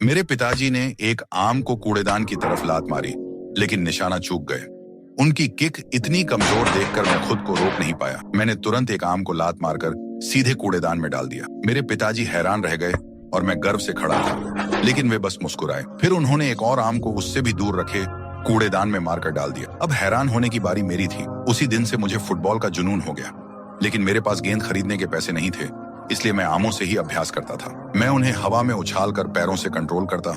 मेरे पिताजी ने एक आम को कूड़ेदान की तरफ लात मारी, लेकिन निशाना चूक गए। उनकी किक इतनी कमजोर देखकर मैं खुद को रोक नहीं पाया। मैंने तुरंत एक आम को लात मारकर सीधे कूड़ेदान में डाल दिया। मेरे पिताजी हैरान रह गए और मैं गर्व से खड़ा था, लेकिन वे बस मुस्कुराए। फिर उन्होंने एक और आम को उससे भी दूर रखे कूड़ेदान में मारकर डाल दिया। अब हैरान होने की बारी मेरी थी। उसी दिन से मुझे फुटबॉल का जुनून हो गया, लेकिन मेरे पास गेंद खरीदने के पैसे नहीं थे, इसलिए मैं आमों से ही अभ्यास करता था। मैं उन्हें हवा में उछालकर पैरों से कंट्रोल करता,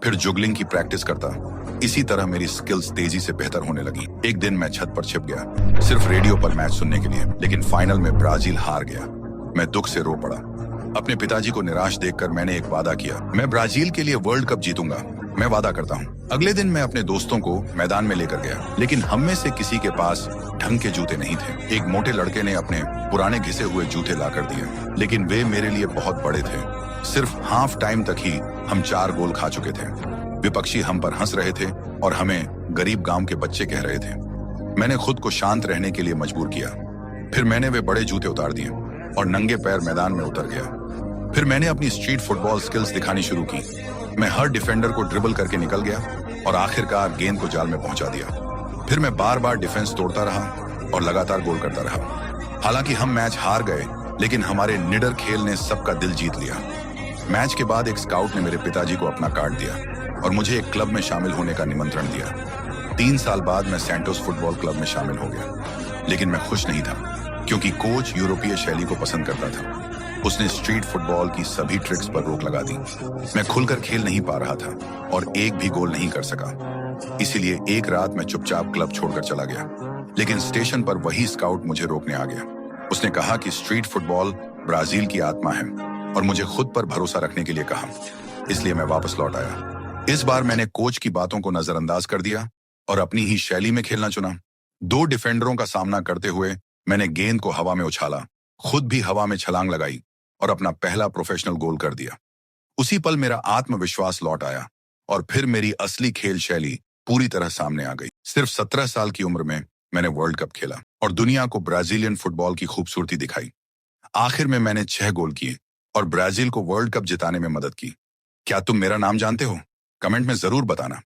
फिर जुगलिंग की प्रैक्टिस करता। इसी तरह मेरी स्किल्स तेजी से बेहतर होने लगी। एक दिन मैं छत पर छिप गया, सिर्फ रेडियो पर मैच सुनने के लिए, लेकिन फाइनल में ब्राजील हार गया। मैं दुख से रो पड़ा। अपने पिताजी को निराश देखकर मैंने एक वादा किया, मैं ब्राजील के लिए वर्ल्ड कप जीतूंगा, मैं वादा करता हूँ। अगले दिन मैं अपने दोस्तों को मैदान में लेकर गया, लेकिन हम में से किसी के पास ढंग के जूते नहीं थे। एक मोटे लड़के ने अपने पुराने घिसे हुए जूते लाकर दिए, लेकिन वे मेरे लिए बहुत बड़े थे। सिर्फ हाफ टाइम तक ही हम 4 गोल खा चुके थे। विपक्षी हम पर हंस रहे थे और हमें गरीब गांव के बच्चे कह रहे थे। मैंने खुद को शांत रहने के लिए मजबूर किया। फिर मैंने वे बड़े जूते उतार दिए और नंगे पैर मैदान में उतर गया। फिर मैंने अपनी स्ट्रीट फुटबॉल स्किल्स दिखानी शुरू की। मैं हर डिफेंडर को ड्रिबल करके निकल गया और आखिरकार गेंद को जाल में पहुंचा दिया। फिर मैं बार बार डिफेंस तोड़ता रहा और लगातार गोल करता रहा। हालांकि हम मैच हार गए, लेकिन हमारे निडर खेल ने सबका दिल जीत लिया। मैच के बाद एक स्काउट ने मेरे पिताजी को अपना कार्ड दिया और मुझे एक क्लब में शामिल होने का निमंत्रण दिया। 3 साल बाद मैं सैंटोस फुटबॉल क्लब में शामिल हो गया, लेकिन मैं खुश नहीं था, क्योंकि कोच यूरोपीय शैली को पसंद करता था। उसने स्ट्रीट फुटबॉल की सभी ट्रिक्स पर रोक लगा दी। मैं खुलकर खेल नहीं पा रहा था और एक भी गोल नहीं कर सका। इसीलिए एक रात मैं चुपचाप क्लब छोड़कर चला गया, लेकिन स्टेशन पर वही स्काउट मुझे रोकने आ गया। उसने कहा कि स्ट्रीट फुटबॉल ब्राजील की आत्मा है और मुझे खुद पर भरोसा रखने के लिए कहा। इसलिए मैं वापस लौट आया। इस बार मैंने कोच की बातों को नजरअंदाज कर दिया और अपनी ही शैली में खेलना चुना। 2 डिफेंडरों का सामना करते हुए मैंने गेंद को हवा में उछाला, खुद भी हवा में छलांग लगाई और अपना पहला प्रोफेशनल गोल कर दिया। उसी पल मेरा आत्मविश्वास लौट आया और फिर मेरी असली खेल शैली पूरी तरह सामने आ गई। सिर्फ 17 साल की उम्र में मैंने वर्ल्ड कप खेला और दुनिया को ब्राजीलियन फुटबॉल की खूबसूरती दिखाई। आखिर में मैंने 6 गोल किए और ब्राजील को वर्ल्ड कप जिताने में मदद की। क्या तुम मेरा नाम जानते हो? कमेंट में जरूर बताना।